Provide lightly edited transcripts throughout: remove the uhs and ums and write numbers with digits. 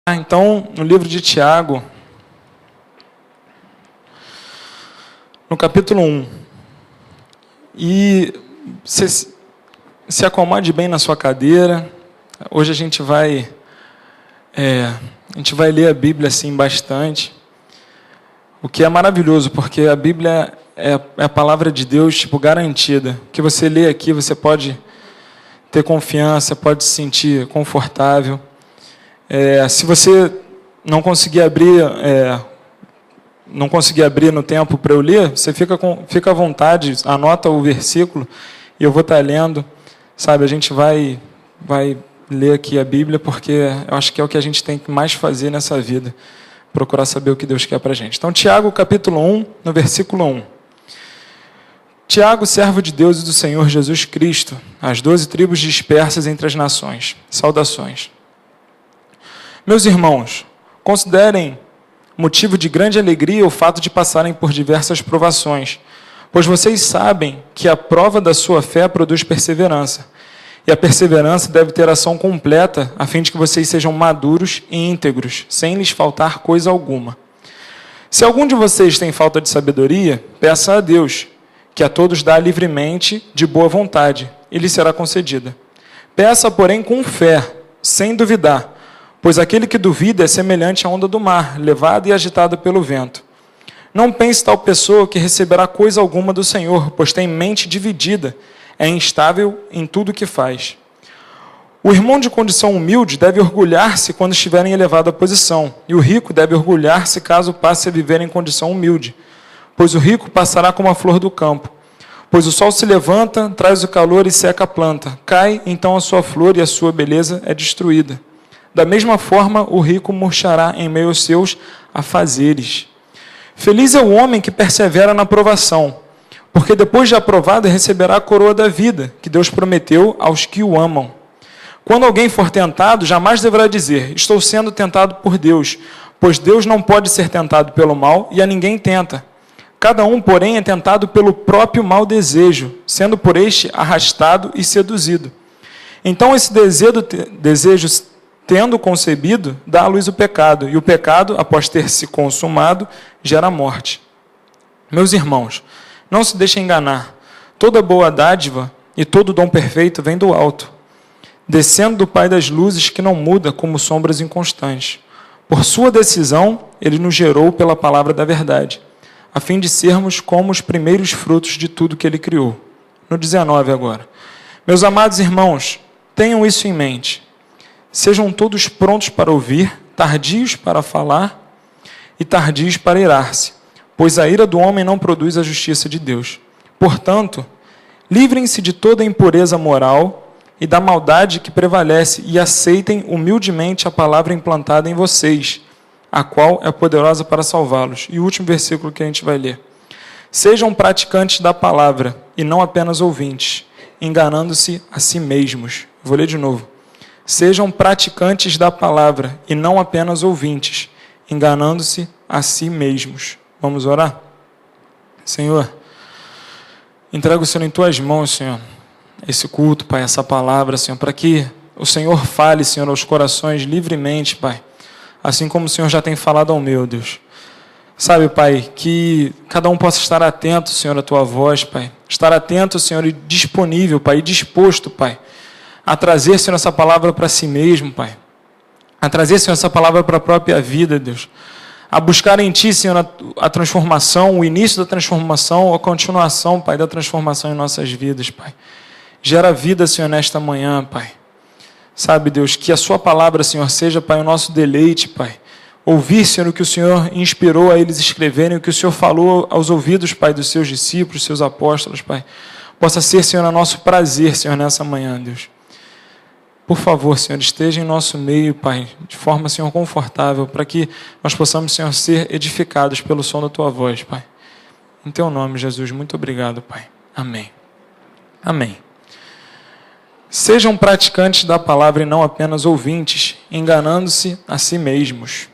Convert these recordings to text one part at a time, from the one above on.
Então, no livro de Tiago, no capítulo 1, e se acomode bem na sua cadeira. Hoje a gente vai ler a Bíblia assim bastante, o que é maravilhoso, porque a Bíblia é a palavra de Deus, garantida. O que você lê aqui, você pode ter confiança, pode se sentir confortável. Se você não conseguir abrir no tempo para eu ler, você fica à vontade, anota o versículo e eu vou estar lendo. Sabe, a gente vai ler aqui a Bíblia, porque eu acho que é o que a gente tem que mais fazer nessa vida, procurar saber o que Deus quer para a gente. Então, Tiago, capítulo 1, no versículo 1. Tiago, servo de Deus e do Senhor Jesus Cristo, as 12 tribos dispersas entre as nações. Saudações. Meus irmãos, considerem motivo de grande alegria o fato de passarem por diversas provações, pois vocês sabem que a prova da sua fé produz perseverança, e a perseverança deve ter ação completa, a fim de que vocês sejam maduros e íntegros, sem lhes faltar coisa alguma. Se algum de vocês tem falta de sabedoria, peça a Deus, que a todos dá livremente, de boa vontade, e lhe será concedida. Peça, porém, com fé, sem duvidar, pois aquele que duvida é semelhante à onda do mar, levada e agitada pelo vento. Não pense tal pessoa que receberá coisa alguma do Senhor, pois tem mente dividida, é instável em tudo o que faz. O irmão de condição humilde deve orgulhar-se quando estiver em elevada posição, e o rico deve orgulhar-se caso passe a viver em condição humilde, pois o rico passará como a flor do campo. Pois o sol se levanta, traz o calor e seca a planta. Cai, então a sua flor e a sua beleza é destruída. Da mesma forma, o rico murchará em meio aos seus afazeres. Feliz é o homem que persevera na provação, porque depois de aprovado receberá a coroa da vida, que Deus prometeu aos que o amam. Quando alguém for tentado, jamais deverá dizer, estou sendo tentado por Deus, pois Deus não pode ser tentado pelo mal e a ninguém tenta. Cada um, porém, é tentado pelo próprio mau desejo, sendo por este arrastado e seduzido. Então esse desejo tendo concebido, dá à luz o pecado, e o pecado, após ter se consumado, gera morte. Meus irmãos, não se deixem enganar. Toda boa dádiva e todo dom perfeito vem do alto, descendo do Pai das luzes, que não muda como sombras inconstantes. Por sua decisão, ele nos gerou pela palavra da verdade, a fim de sermos como os primeiros frutos de tudo que ele criou. No 19 agora. Meus amados irmãos, tenham isso em mente. Sejam todos prontos para ouvir, tardios para falar e tardios para irar-se, pois a ira do homem não produz a justiça de Deus. Portanto, livrem-se de toda impureza moral e da maldade que prevalece e aceitem humildemente a palavra implantada em vocês, a qual é poderosa para salvá-los. E o último versículo que a gente vai ler. Sejam praticantes da palavra e não apenas ouvintes, enganando-se a si mesmos. Vou ler de novo. Sejam praticantes da palavra e não apenas ouvintes, enganando-se a si mesmos. Vamos orar? Senhor, entrego o Senhor em Tuas mãos, Senhor, esse culto, Pai, essa palavra, Senhor, para que o Senhor fale, Senhor, aos corações livremente, Pai, assim como o Senhor já tem falado ao meu, Deus. Sabe, Pai, que cada um possa estar atento, Senhor, à Tua voz, Pai, estar atento, Senhor, e disponível, Pai, e disposto, Pai, a trazer, Senhor, essa palavra para si mesmo, Pai. A trazer, Senhor, essa palavra para a própria vida, Deus. A buscar em Ti, Senhor, a transformação, o início da transformação, a continuação, Pai, da transformação em nossas vidas, Pai. Gera vida, Senhor, nesta manhã, Pai. Sabe, Deus, que a Sua palavra, Senhor, seja, Pai, o nosso deleite, Pai. Ouvir, Senhor, o que o Senhor inspirou a eles escreverem, o que o Senhor falou aos ouvidos, Pai, dos Seus discípulos, Seus apóstolos, Pai. Possa ser, Senhor, nosso prazer, Senhor, nessa manhã, Deus. Por favor, Senhor, esteja em nosso meio, Pai, de forma, Senhor, confortável, para que nós possamos, Senhor, ser edificados pelo som da Tua voz, Pai. Em Teu nome, Jesus, muito obrigado, Pai. Amém. Amém. Sejam praticantes da palavra e não apenas ouvintes, enganando-se a si mesmos.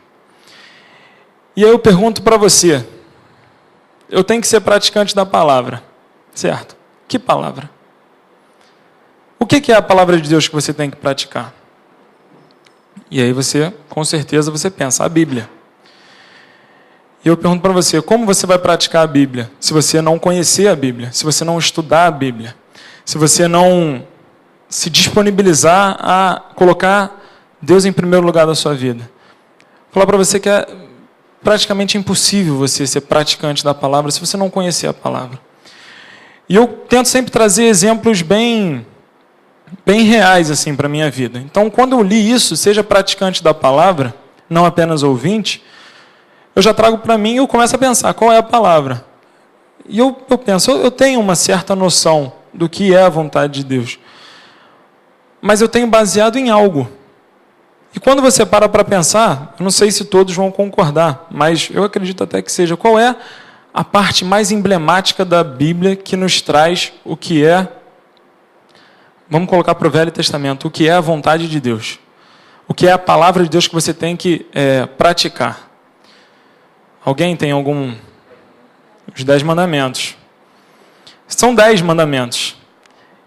E aí eu pergunto para você, eu tenho que ser praticante da palavra, certo? Que palavra? O que é a palavra de Deus que você tem que praticar? E aí você, com certeza, você pensa, a Bíblia. E eu pergunto para você, como você vai praticar a Bíblia se você não conhecer a Bíblia, se você não estudar a Bíblia, se você não se disponibilizar a colocar Deus em primeiro lugar da sua vida? Vou falar para você que é praticamente impossível você ser praticante da palavra se você não conhecer a palavra. E eu tento sempre trazer exemplos bem reais assim para a minha vida. Então, quando eu li isso, seja praticante da palavra, não apenas ouvinte, eu já trago para mim e eu começo a pensar, qual é a palavra? E eu penso, eu tenho uma certa noção do que é a vontade de Deus, mas eu tenho baseado em algo. E quando você para pensar, eu não sei se todos vão concordar, mas eu acredito até que seja, qual é a parte mais emblemática da Bíblia que nos traz o que é, vamos colocar para o Velho Testamento, o que é a vontade de Deus, o que é a palavra de Deus que você tem que praticar. Alguém tem algum? Os 10 mandamentos. São 10 mandamentos.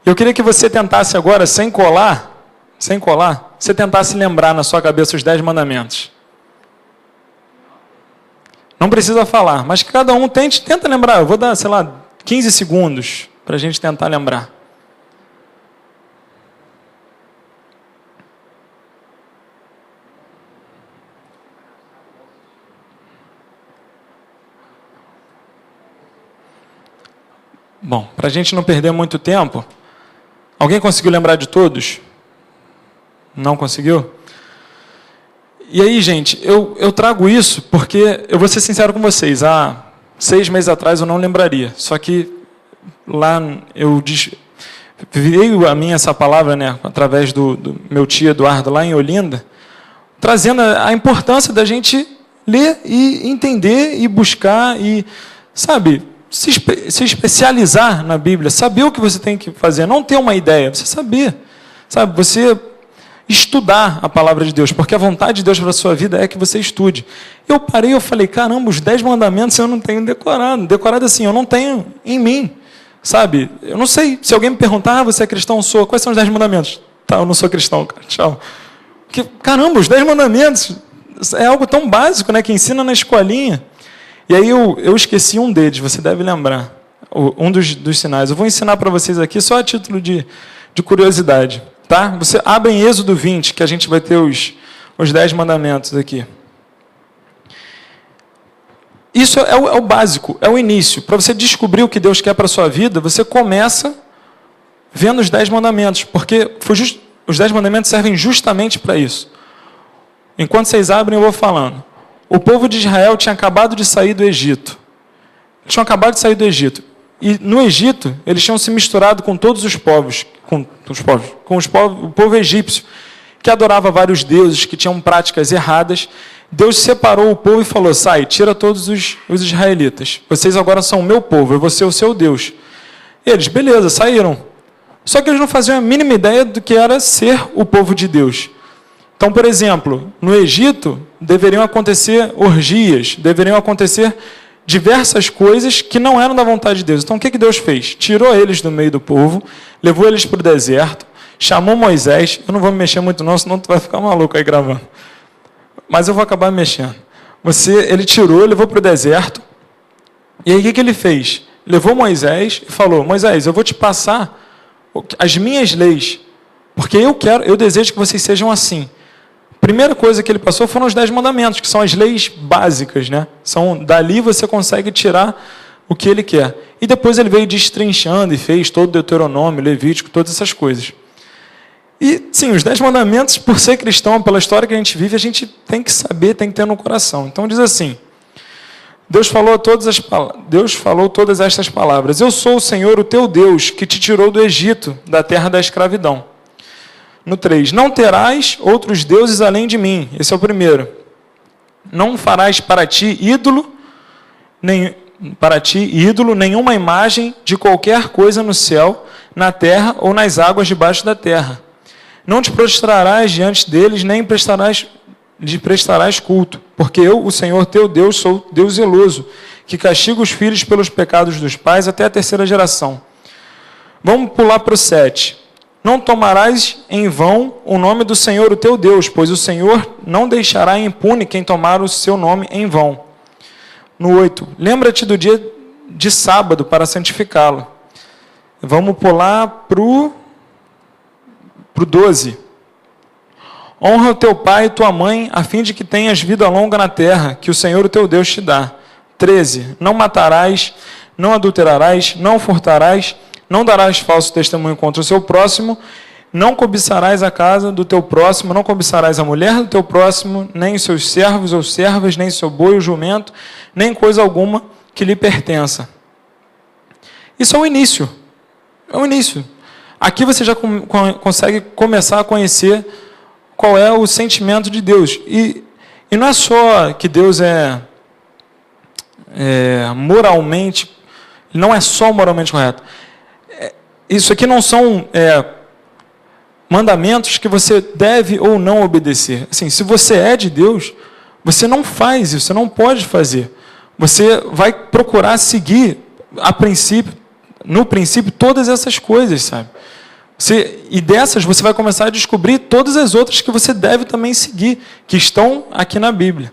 Eu queria que você tentasse agora, sem colar, você tentasse lembrar na sua cabeça os 10 mandamentos. Não precisa falar, mas que cada um tenta lembrar. Eu vou dar, 15 segundos para a gente tentar lembrar. Bom, para a gente não perder muito tempo, alguém conseguiu lembrar de todos? Não conseguiu? E aí, gente, eu trago isso porque, eu vou ser sincero com vocês, há 6 meses atrás eu não lembraria, só que lá veio a mim essa palavra, né, através do meu tio Eduardo, lá em Olinda, trazendo a importância da gente ler e entender e buscar e, se especializar na Bíblia, saber o que você tem que fazer, não ter uma ideia, você saber, você estudar a palavra de Deus, porque a vontade de Deus para a sua vida é que você estude. Eu parei, eu falei, caramba, os 10 mandamentos eu não tenho decorado assim, eu não tenho em mim, eu não sei, se alguém me perguntar, você é cristão? Sou, quais são os 10 mandamentos? Tá, eu não sou cristão, cara, tchau. Porque, caramba, os 10 mandamentos é algo tão básico, né, que ensina na escolinha. E aí eu esqueci um deles, você deve lembrar, um dos sinais. Eu vou ensinar para vocês aqui, só a título de curiosidade. Tá? Você abre em Êxodo 20, que a gente vai ter os 10 mandamentos aqui. Isso é o básico, é o início. Para você descobrir o que Deus quer para a sua vida, você começa vendo os 10 mandamentos, porque os 10 mandamentos servem justamente para isso. Enquanto vocês abrem, eu vou falando. O povo de Israel tinha acabado de sair do Egito. Eles tinham acabado de sair do Egito. E no Egito, eles tinham se misturado com todos os povos, o povo egípcio, que adorava vários deuses, que tinham práticas erradas. Deus separou o povo e falou, tira todos os israelitas. Vocês agora são o meu povo, eu vou ser o seu Deus. Eles, beleza, saíram. Só que eles não faziam a mínima ideia do que era ser o povo de Deus. Então, por exemplo, no Egito, deveriam acontecer orgias, deveriam acontecer diversas coisas que não eram da vontade de Deus. Então, o que Deus fez? Tirou eles do meio do povo, levou eles para o deserto, chamou Moisés. Eu não vou me mexer muito não, senão tu vai ficar maluco aí gravando. Mas eu vou acabar me mexendo. Ele tirou, levou para o deserto. E aí, o que ele fez? Levou Moisés e falou, Moisés, eu vou te passar as minhas leis, porque eu desejo que vocês sejam assim. Primeira coisa que ele passou foram os 10 mandamentos, que são as leis básicas, né? Dali você consegue tirar o que ele quer. E depois ele veio destrinchando e fez todo o Deuteronômio, Levítico, todas essas coisas. E, sim, os 10 mandamentos, por ser cristão, pela história que a gente vive, a gente tem que saber, tem que ter no coração. Então diz assim, Deus falou todas estas palavras. Eu sou o Senhor, o teu Deus, que te tirou do Egito, da terra da escravidão. No 3, não terás outros deuses além de mim. Esse é o primeiro. Não farás para ti ídolo, nenhuma imagem de qualquer coisa no céu, na terra ou nas águas debaixo da terra. Não te prostrarás diante deles, nem lhe prestarás culto, porque eu, o Senhor teu Deus, sou Deus zeloso, que castiga os filhos pelos pecados dos pais até a 3ª geração. Vamos pular para o 7. não tomarás em vão o nome do Senhor, o teu Deus, pois o Senhor não deixará impune quem tomar o seu nome em vão. No 8, lembra-te do dia de sábado para santificá-lo. Vamos pular para o 12. Honra o teu pai e tua mãe, a fim de que tenhas vida longa na terra, que o Senhor, o teu Deus, te dá. 13. Não matarás, não adulterarás, não furtarás, não darás falso testemunho contra o seu próximo, não cobiçarás a casa do teu próximo, não cobiçarás a mulher do teu próximo, nem os seus servos ou servas, nem seu boi ou jumento, nem coisa alguma que lhe pertença. Isso é o início. É o início. Aqui você já consegue começar a conhecer qual é o sentimento de Deus. E não é só que Deus moralmente, não é só moralmente correto. Isso aqui não são mandamentos que você deve ou não obedecer. Assim, se você é de Deus, você não faz isso, você não pode fazer. Você vai procurar seguir, no princípio, todas essas coisas, sabe? E dessas você vai começar a descobrir todas as outras que você deve também seguir, que estão aqui na Bíblia.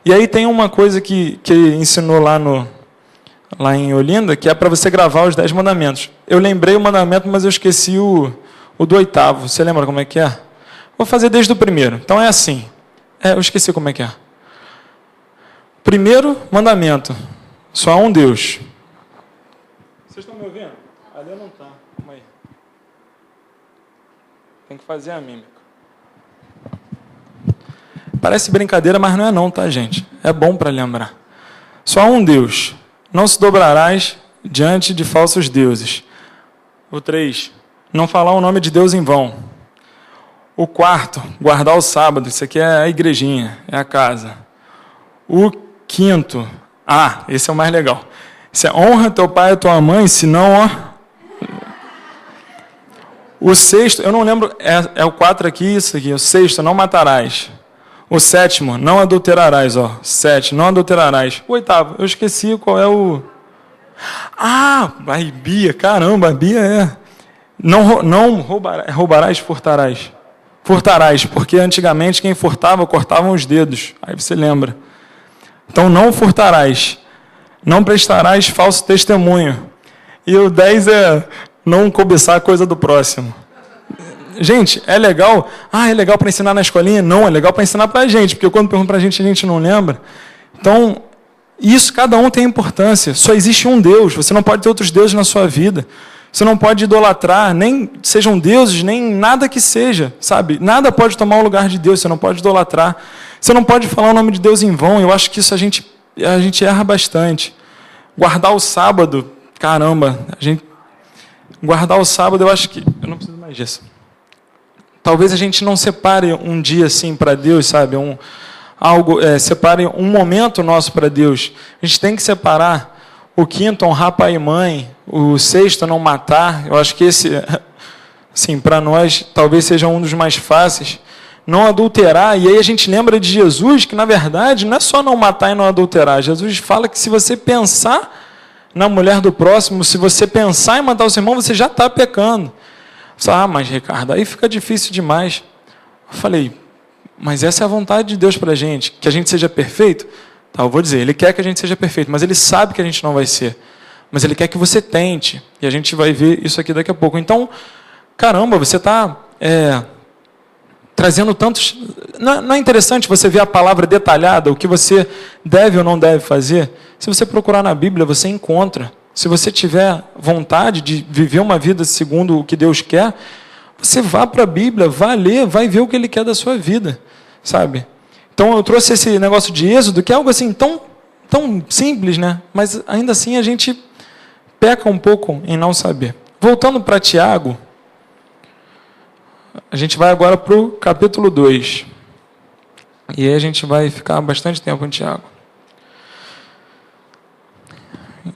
E aí tem uma coisa que ensinou lá em Olinda, que é para você gravar os 10 mandamentos. Eu lembrei o mandamento, mas eu esqueci o do 8º. Você lembra como é que é? Vou fazer desde o primeiro. Então é assim. Eu esqueci como é que é. Primeiro mandamento. Só há um Deus. Vocês estão me ouvindo? Ali não está. Calma aí. Tem que fazer a mímica. Parece brincadeira, mas não é não, tá, gente? É bom para lembrar. Só há um Deus. Não se dobrarás diante de falsos deuses. O 3. Não falar o nome de Deus em vão. O 4. Guardar o sábado. Isso aqui é a igrejinha, é a casa. O 5. Esse é o mais legal. Esse é honra teu pai e tua mãe, senão, O 6, eu não lembro, é o 4 aqui, isso aqui. O 6, não matarás. O 7, não adulterarás, 7, não adulterarás. O 8, eu esqueci qual é o... a Bia, caramba, a Bia é... Não roubarás, furtarás. Furtarás, porque antigamente quem furtava, cortavam os dedos. Aí você lembra. Então, não furtarás. Não prestarás falso testemunho. E o 10 é não cobiçar a coisa do próximo. Gente, é legal? É legal para ensinar na escolinha? Não, é legal para ensinar para a gente, porque quando pergunta para a gente não lembra. Então, isso, cada um tem importância. Só existe um Deus, você não pode ter outros deuses na sua vida. Você não pode idolatrar, nem sejam deuses, nem nada que seja, sabe? Nada pode tomar o lugar de Deus, você não pode idolatrar. Você não pode falar o nome de Deus em vão. Eu acho que isso a gente erra bastante. Guardar o sábado, caramba, guardar o sábado, eu acho que... Eu não preciso mais disso. Talvez a gente não separe um dia assim para Deus, sabe? Separe um momento nosso para Deus. A gente tem que separar. O 5, honrar pai e mãe. O 6, não matar. Eu acho que esse, assim, para nós, talvez seja um dos mais fáceis. Não adulterar. E aí a gente lembra de Jesus, que na verdade não é só não matar e não adulterar. Jesus fala que se você pensar na mulher do próximo, se você pensar em matar o seu irmão, você já está pecando. Mas Ricardo, aí fica difícil demais. Eu falei, mas essa é a vontade de Deus para a gente, que a gente seja perfeito? Tá, eu vou dizer, Ele quer que a gente seja perfeito, mas Ele sabe que a gente não vai ser. Mas Ele quer que você tente, e a gente vai ver isso aqui daqui a pouco. Então, caramba, você está trazendo tantos... Não é interessante você ver a palavra detalhada, o que você deve ou não deve fazer? Se você procurar na Bíblia, você encontra. Se você tiver vontade de viver uma vida segundo o que Deus quer, você vá para a Bíblia, vá ler, vai ver o que Ele quer da sua vida, sabe? Então eu trouxe esse negócio de Êxodo, que é algo assim tão simples, né? Mas ainda assim a gente peca um pouco em não saber. Voltando para Tiago, a gente vai agora para o capítulo 2. E aí a gente vai ficar bastante tempo em Tiago.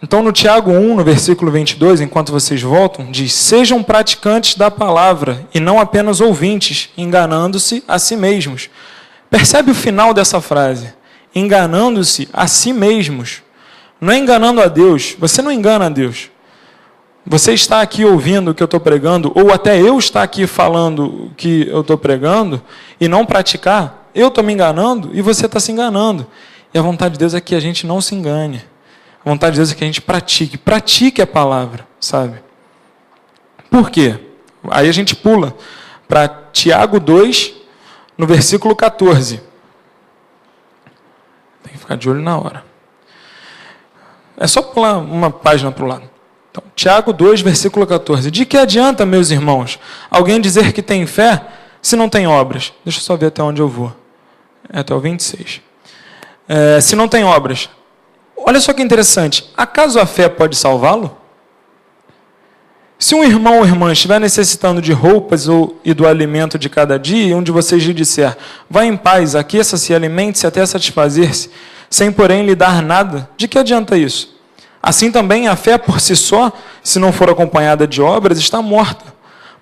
Então, no Tiago 1, no versículo 22, enquanto vocês voltam, diz: sejam praticantes da palavra e não apenas ouvintes, enganando-se a si mesmos. Percebe o final dessa frase? Enganando-se a si mesmos. Não é enganando a Deus. Você não engana a Deus. Você está aqui ouvindo o que eu estou pregando, ou até eu estar aqui falando o que eu estou pregando, e não praticar, eu estou me enganando e você está se enganando. E a vontade de Deus é que a gente não se engane. A vontade de Deus é que a gente pratique a palavra, sabe? Por quê? Aí a gente pula para Tiago 2, no versículo 14. Tem que ficar de olho na hora. É só pular uma página para o lado. Então, Tiago 2, versículo 14. De que adianta, meus irmãos, alguém dizer que tem fé se não tem obras? Deixa eu só ver até onde eu vou. É até o 26. Se não tem obras. Olha só que interessante. Acaso a fé pode salvá-lo? Se um irmão ou irmã estiver necessitando de roupas e do alimento de cada dia, e um de vocês lhe disser, vá em paz, aqueça-se e alimente-se até satisfazer-se, sem porém lhe dar nada, de que adianta isso? Assim também a fé por si só, se não for acompanhada de obras, está morta.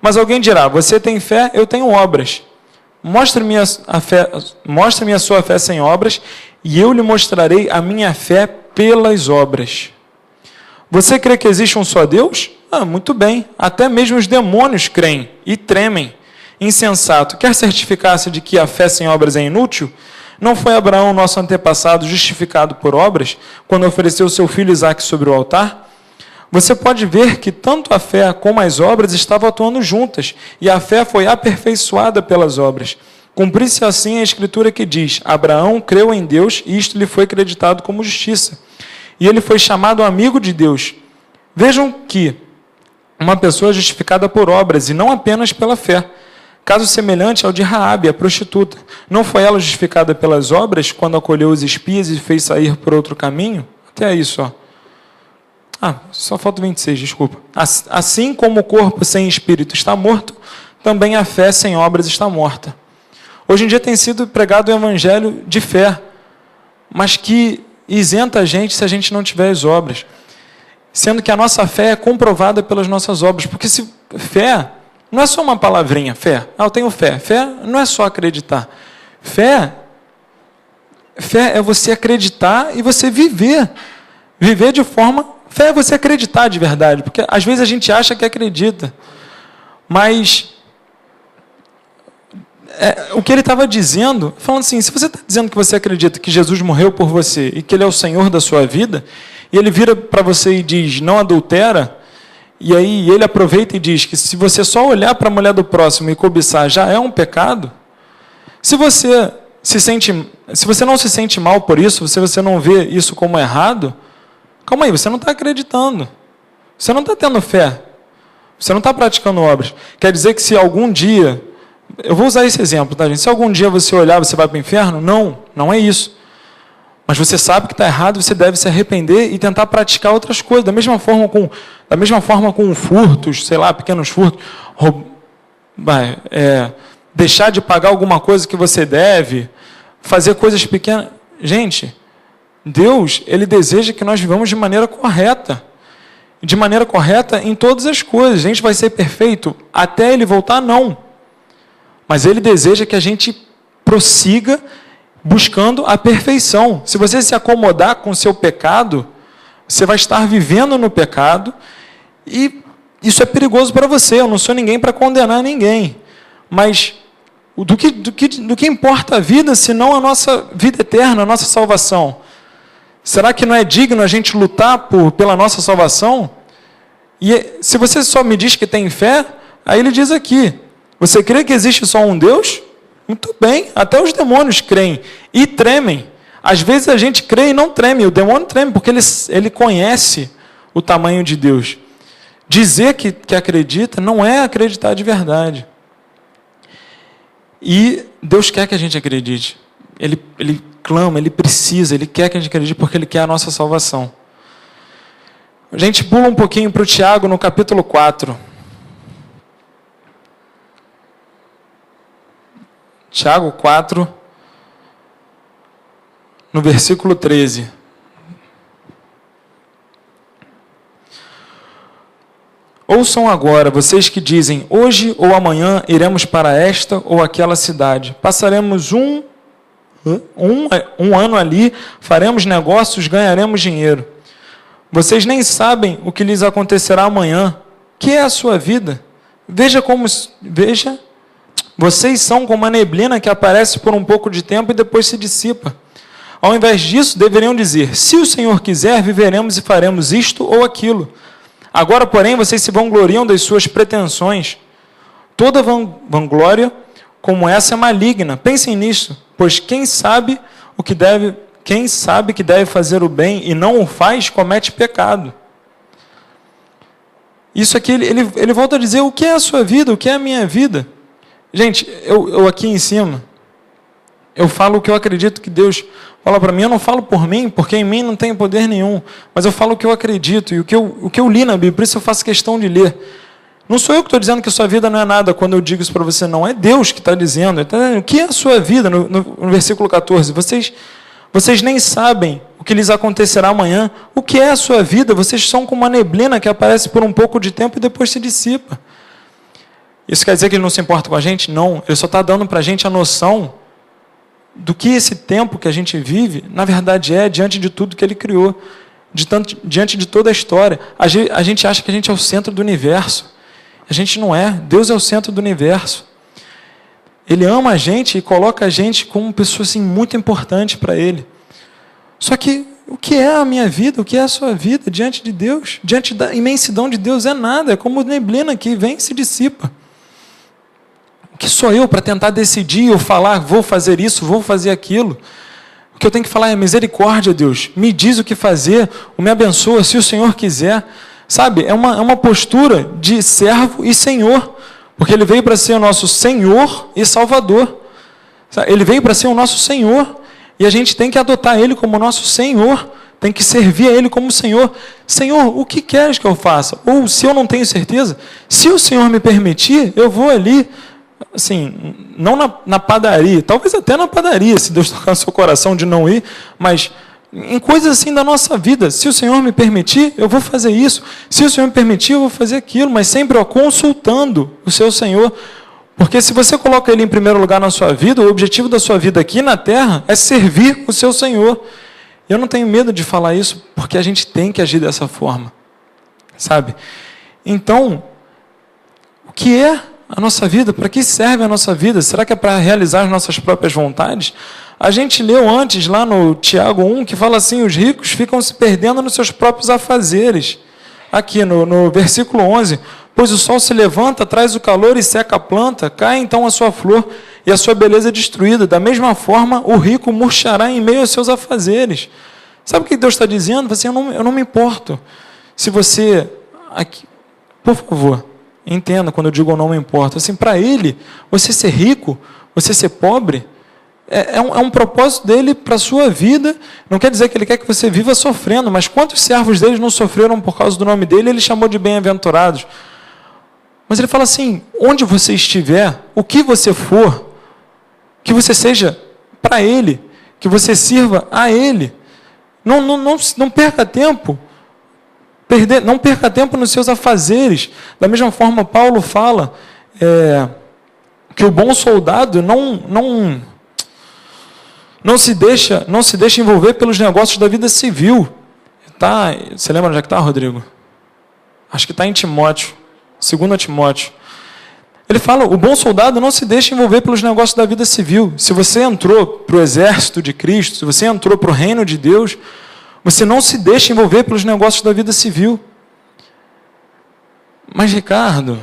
Mas alguém dirá, você tem fé, eu tenho obras. Mostre-me a sua fé sem obras, e eu lhe mostrarei a minha fé pelas obras. Você crê que existe um só Deus? Muito bem. Até mesmo os demônios creem e tremem. Insensato. Quer certificar-se de que a fé sem obras é inútil? Não foi Abraão, nosso antepassado, justificado por obras, quando ofereceu seu filho Isaque sobre o altar? Você pode ver que tanto a fé como as obras estavam atuando juntas, e a fé foi aperfeiçoada pelas obras. Cumpriu-se assim a escritura que diz, Abraão creu em Deus e isto lhe foi acreditado como justiça. E ele foi chamado amigo de Deus. Vejam que uma pessoa é justificada por obras e não apenas pela fé. Caso semelhante ao de Raabe, a prostituta. Não foi ela justificada pelas obras quando acolheu os espias e fez sair por outro caminho? Até isso, ó. Só falta 26, desculpa. Assim como o corpo sem espírito está morto, também a fé sem obras está morta. Hoje em dia tem sido pregado o evangelho de fé, mas que isenta a gente se a gente não tiver as obras. Sendo que a nossa fé é comprovada pelas nossas obras. Porque se fé não é só uma palavrinha, fé. Eu tenho fé. Fé não é só acreditar. Fé é você acreditar e você viver. Viver de forma... Fé é você acreditar de verdade. Porque às vezes a gente acha que acredita. Mas... o que ele estava dizendo, falando assim, se você está dizendo que você acredita que Jesus morreu por você e que Ele é o Senhor da sua vida, e Ele vira para você e diz, não adultera, e aí Ele aproveita e diz que se você só olhar para a mulher do próximo e cobiçar já é um pecado, se você não se sente mal por isso, se você não vê isso como errado, calma aí, você não está acreditando, você não está tendo fé, você não está praticando obras. Quer dizer que se algum dia... Eu vou usar esse exemplo, tá, gente? Se algum dia você olhar, você vai para o inferno? Não é isso. Mas você sabe que está errado, você deve se arrepender e tentar praticar outras coisas. Da mesma forma com furtos, sei lá, pequenos furtos. Deixar de pagar alguma coisa que você deve. Fazer coisas pequenas. Gente, Deus, Ele deseja que nós vivamos de maneira correta. De maneira correta em todas as coisas. A gente vai ser perfeito até Ele voltar? Não. Mas Ele deseja que a gente prossiga buscando a perfeição. Se você se acomodar com o seu pecado, você vai estar vivendo no pecado e isso é perigoso para você. Eu não sou ninguém para condenar ninguém. Mas do que importa a vida, senão a nossa vida eterna, a nossa salvação? Será que não é digno a gente lutar pela nossa salvação? E se você só me diz que tem fé, aí ele diz aqui, você crê que existe só um Deus? Muito bem, até os demônios creem e tremem. Às vezes a gente crê e não treme, o demônio treme, porque ele conhece o tamanho de Deus. Dizer que acredita não é acreditar de verdade. E Deus quer que a gente acredite. Ele clama, Ele precisa, Ele quer que a gente acredite porque Ele quer a nossa salvação. A gente pula um pouquinho para o Tiago no capítulo 4. Tiago 4, no versículo 13. Ouçam agora, vocês que dizem, hoje ou amanhã iremos para esta ou aquela cidade. Passaremos um ano ali, faremos negócios, ganharemos dinheiro. Vocês nem sabem o que lhes acontecerá amanhã. Que é a sua vida? Veja, vocês são como a neblina que aparece por um pouco de tempo e depois se dissipa. Ao invés disso, deveriam dizer: se o Senhor quiser, viveremos e faremos isto ou aquilo. Agora, porém, vocês se vangloriam das suas pretensões. Toda vanglória como essa é maligna. Pensem nisso, pois quem sabe que deve fazer o bem e não o faz, comete pecado. Isso aqui, ele volta a dizer: o que é a sua vida, o que é a minha vida? Gente, eu aqui em cima, eu falo o que eu acredito que Deus fala para mim. Eu não falo por mim, porque em mim não tem poder nenhum, mas eu falo o que eu acredito e o que eu li na Bíblia, por isso eu faço questão de ler. Não sou eu que estou dizendo que a sua vida não é nada quando eu digo isso para você, não. É Deus que está dizendo. Então, o que é a sua vida? No versículo 14, vocês nem sabem o que lhes acontecerá amanhã. O que é a sua vida? Vocês são como uma neblina que aparece por um pouco de tempo e depois se dissipa. Isso quer dizer que ele não se importa com a gente? Não. Ele só está dando para a gente a noção do que esse tempo que a gente vive, na verdade, é diante de tudo que ele criou, diante de toda a história. A gente acha que a gente é o centro do universo. A gente não é. Deus é o centro do universo. Ele ama a gente e coloca a gente como pessoa assim, muito importante para Ele. Só que o que é a minha vida, o que é a sua vida diante de Deus? Diante da imensidão de Deus é nada, é como neblina que vem e se dissipa. O que sou eu para tentar decidir ou falar, vou fazer isso, vou fazer aquilo? O que eu tenho que falar é: misericórdia, Deus, me diz o que fazer, ou me abençoa, se o Senhor quiser. Sabe, é uma postura de servo e senhor, porque ele veio para ser o nosso Senhor e Salvador. Ele veio para ser o nosso Senhor, e a gente tem que adotar Ele como nosso Senhor, tem que servir a Ele como Senhor. Senhor, o que queres que eu faça? Ou, se eu não tenho certeza, se o Senhor me permitir, eu vou ali, assim, não na padaria, talvez até na padaria, se Deus tocar no seu coração de não ir, mas em coisas assim da nossa vida. Se o Senhor me permitir, eu vou fazer isso. Se o Senhor me permitir, eu vou fazer aquilo. Mas sempre consultando o seu Senhor. Porque se você coloca Ele em primeiro lugar na sua vida, o objetivo da sua vida aqui na terra é servir o seu Senhor. Eu não tenho medo de falar isso, porque a gente tem que agir dessa forma. Sabe? Então, o que é a nossa vida? Para que serve a nossa vida? Será que é para realizar as nossas próprias vontades? A gente leu antes, lá no Tiago 1, que fala assim: os ricos ficam se perdendo nos seus próprios afazeres. Aqui no versículo 11, pois o sol se levanta, traz o calor e seca a planta, cai então a sua flor e a sua beleza é destruída. Da mesma forma, o rico murchará em meio aos seus afazeres. Sabe o que Deus está dizendo? Assim, eu não me importo. Se você, aqui, por favor, entenda quando eu digo eu não me importo. Assim, para Ele, você ser rico, você ser pobre, é um propósito dele para a sua vida. Não quer dizer que ele quer que você viva sofrendo, mas quantos servos dele não sofreram por causa do nome dele? Ele chamou de bem-aventurados. Mas ele fala assim: onde você estiver, o que você for, que você seja para ele, que você sirva a ele. Não perca tempo. Não perca tempo nos seus afazeres. Da mesma forma, Paulo fala que o bom soldado não se deixa envolver pelos negócios da vida civil. Tá, você lembra onde é que está, Rodrigo? Acho que está em Timóteo, 2 Timóteo. Ele fala: o bom soldado não se deixa envolver pelos negócios da vida civil. Se você entrou para o exército de Cristo, se você entrou para o reino de Deus, você não se deixa envolver pelos negócios da vida civil. Mas, Ricardo,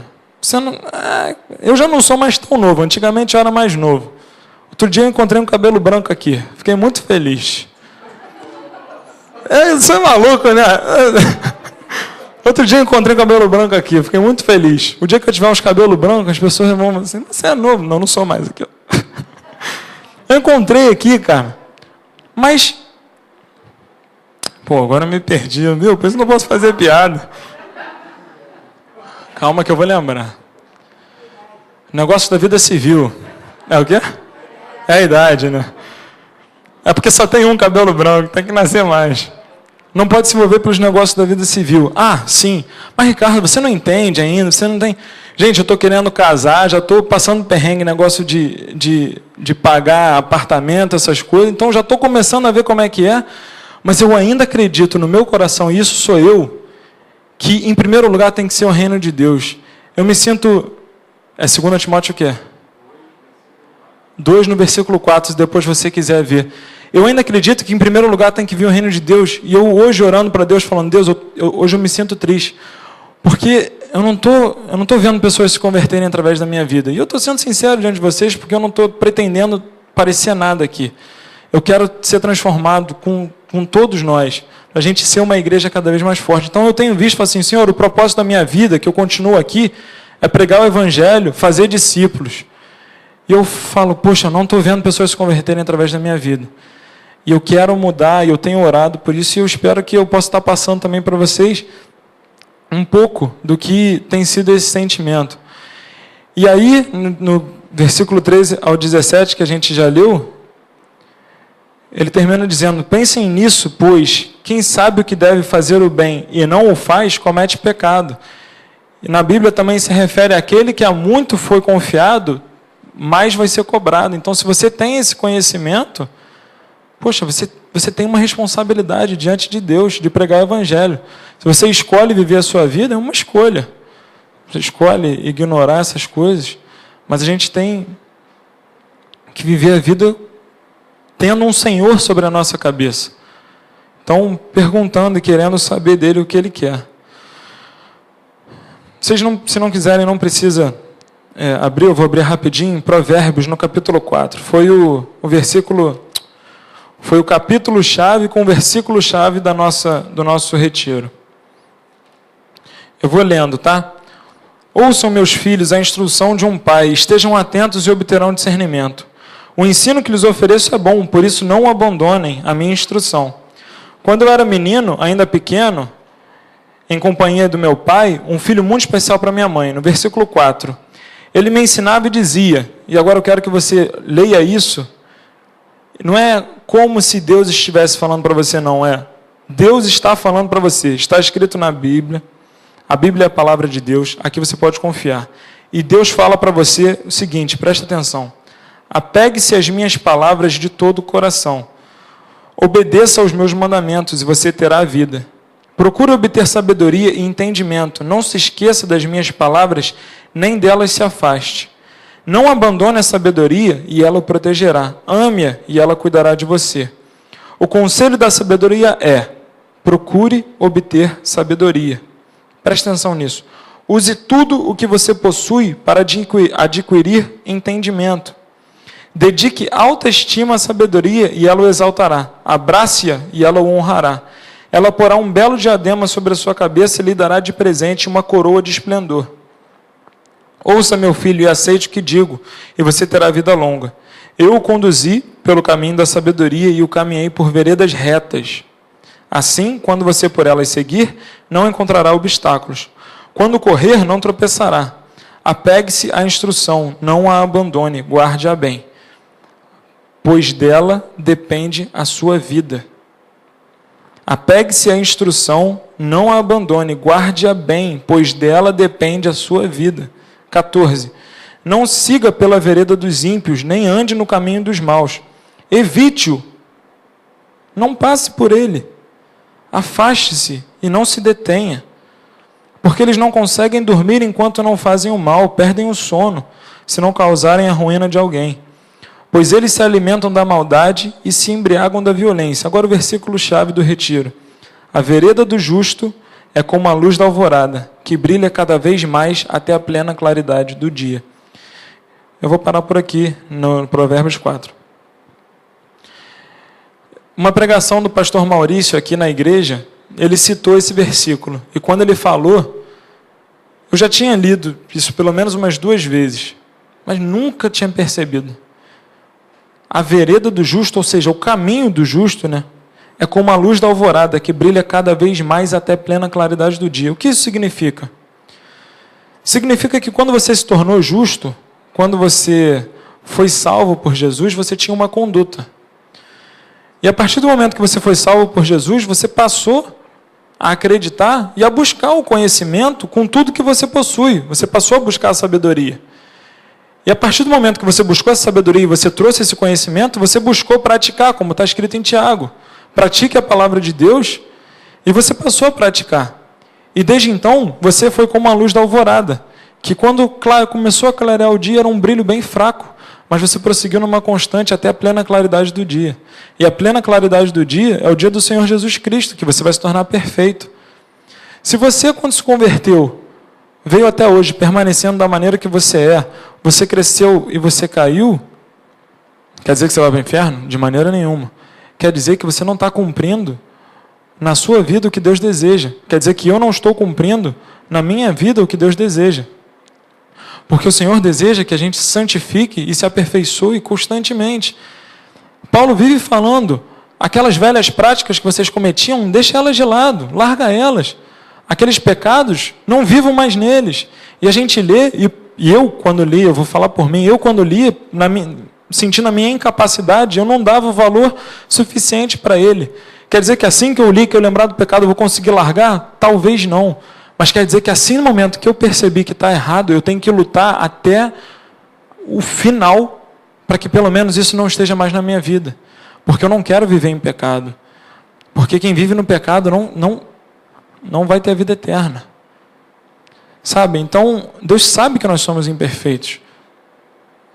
eu já não sou mais tão novo. Antigamente eu era mais novo. Outro dia eu encontrei um cabelo branco aqui. Fiquei muito feliz. Você é maluco, né? Outro dia eu encontrei um cabelo branco aqui. Fiquei muito feliz. O dia que eu tiver uns cabelos brancos, as pessoas vão assim: você é novo. Não sou mais aqui. Eu encontrei aqui, cara. Mas, agora eu me perdi. Viu? Por isso não posso fazer piada. Calma que eu vou lembrar. Negócio da vida civil. É o quê? É a idade, né? É porque só tem um cabelo branco, tem que nascer mais. Não pode se envolver pelos negócios da vida civil. Ah, sim. Mas, Ricardo, você não entende ainda, você não tem... Gente, eu estou querendo casar, já estou passando perrengue, negócio de pagar apartamento, essas coisas, então já estou começando a ver como é que é. Mas eu ainda acredito no meu coração, e isso sou eu, que em primeiro lugar tem que ser o reino de Deus. Eu me sinto... É 2 Timóteo o quê? 2 no versículo 4, se depois você quiser ver. Eu ainda acredito que em primeiro lugar tem que vir o reino de Deus. E eu hoje orando para Deus, falando, Deus, hoje eu me sinto triste. Porque eu não tô vendo pessoas se converterem através da minha vida. E eu estou sendo sincero diante de vocês, porque eu não estou pretendendo parecer nada aqui. Eu quero ser transformado com todos nós, para a gente ser uma igreja cada vez mais forte. Então eu tenho visto, assim, Senhor, o propósito da minha vida, que eu continuo aqui, é pregar o evangelho, fazer discípulos. E eu falo, poxa, eu não estou vendo pessoas se converterem através da minha vida. E eu quero mudar, e eu tenho orado por isso, e eu espero que eu possa estar passando também para vocês um pouco do que tem sido esse sentimento. E aí, no versículo 13 ao 17, que a gente já leu, ele termina dizendo, pensem nisso, pois quem sabe o que deve fazer o bem e não o faz, comete pecado. E na Bíblia também se refere àquele que a muito foi confiado, mais vai ser cobrado. Então, se você tem esse conhecimento, poxa, você tem uma responsabilidade diante de Deus, de pregar o evangelho. Se você escolhe viver a sua vida, é uma escolha. Você escolhe ignorar essas coisas, mas a gente tem que viver a vida tendo um Senhor sobre a nossa cabeça. Então, perguntando e querendo saber dele o que ele quer. Vocês se não quiserem, não precisa abrir, eu vou abrir rapidinho, Provérbios, no capítulo 4. Foi o capítulo-chave com o versículo-chave do nosso retiro. Eu vou lendo, tá? Ouçam, meus filhos, a instrução de um pai, estejam atentos e obterão discernimento. O ensino que lhes ofereço é bom, por isso não abandonem a minha instrução. Quando eu era menino, ainda pequeno, em companhia do meu pai, um filho muito especial para minha mãe, no versículo 4, ele me ensinava e dizia, e agora eu quero que você leia isso, não é como se Deus estivesse falando para você, não, é Deus está falando para você, está escrito na Bíblia, a Bíblia é a palavra de Deus, aqui você pode confiar. E Deus fala para você o seguinte, presta atenção, apegue-se às minhas palavras de todo o coração, obedeça aos meus mandamentos e você terá a vida. Procure obter sabedoria e entendimento, não se esqueça das minhas palavras, nem delas se afaste. Não abandone a sabedoria e ela o protegerá, ame-a e ela cuidará de você. O conselho da sabedoria é, procure obter sabedoria. Preste atenção nisso. Use tudo o que você possui para adquirir entendimento. Dedique alta estima à sabedoria e ela o exaltará. Abrace-a e ela o honrará. Ela porá um belo diadema sobre a sua cabeça e lhe dará de presente uma coroa de esplendor. Ouça, meu filho, e aceite o que digo, e você terá vida longa. Eu o conduzi pelo caminho da sabedoria e o caminhei por veredas retas. Assim, quando você por elas seguir, não encontrará obstáculos. Quando correr, não tropeçará. Apegue-se à instrução, não a abandone, guarde-a bem, pois dela depende a sua vida. Apegue-se à instrução, não a abandone, guarde-a bem, pois dela depende a sua vida. 14. Não siga pela vereda dos ímpios, nem ande no caminho dos maus. Evite-o. Não passe por ele. Afaste-se e não se detenha. Porque eles não conseguem dormir enquanto não fazem o mal, perdem o sono, se não causarem a ruína de alguém. Pois eles se alimentam da maldade e se embriagam da violência. Agora o versículo-chave do retiro. A vereda do justo é como a luz da alvorada, que brilha cada vez mais até a plena claridade do dia. Eu vou parar por aqui, no Provérbios 4. Uma pregação do pastor Maurício aqui na igreja, ele citou esse versículo. E quando ele falou, eu já tinha lido isso pelo menos umas 2 vezes, mas nunca tinha percebido. A vereda do justo, ou seja, o caminho do justo, né, é como a luz da alvorada, que brilha cada vez mais até plena claridade do dia. O que isso significa? Significa que quando você se tornou justo, quando você foi salvo por Jesus, você tinha uma conduta. E a partir do momento que você foi salvo por Jesus, você passou a acreditar e a buscar o conhecimento com tudo que você possui. Você passou a buscar a sabedoria. E a partir do momento que você buscou essa sabedoria e você trouxe esse conhecimento, você buscou praticar, como está escrito em Tiago. pratique a palavra de Deus, e você passou a praticar. E desde então, você foi como a luz da alvorada, que quando começou a clarear o dia, era um brilho bem fraco, mas você prosseguiu numa constante até a plena claridade do dia. E a plena claridade do dia é o dia do Senhor Jesus Cristo, que você vai se tornar perfeito. Se você, quando se converteu, veio até hoje permanecendo da maneira que você cresceu e você caiu, quer dizer que você vai para o inferno? De maneira nenhuma. Quer dizer que você não está cumprindo na sua vida o que Deus deseja. Quer dizer que eu não estou cumprindo na minha vida o que Deus deseja. Porque o Senhor deseja que a gente se santifique e se aperfeiçoe constantemente. Paulo vive falando, aquelas velhas práticas que vocês cometiam, deixa elas de lado, larga elas. Aqueles pecados, não vivam mais neles. E a gente lê, e eu quando li, eu vou falar por mim, eu quando li, sentindo a minha incapacidade, eu não dava o valor suficiente para ele. Quer dizer que assim que eu li, que eu lembrar do pecado, eu vou conseguir largar? Talvez não. Mas quer dizer que assim no momento que eu percebi que está errado, eu tenho que lutar até o final, para que pelo menos isso não esteja mais na minha vida. Porque eu não quero viver em pecado. Porque quem vive no pecado não vai ter a vida eterna. Sabe? Então, Deus sabe que nós somos imperfeitos.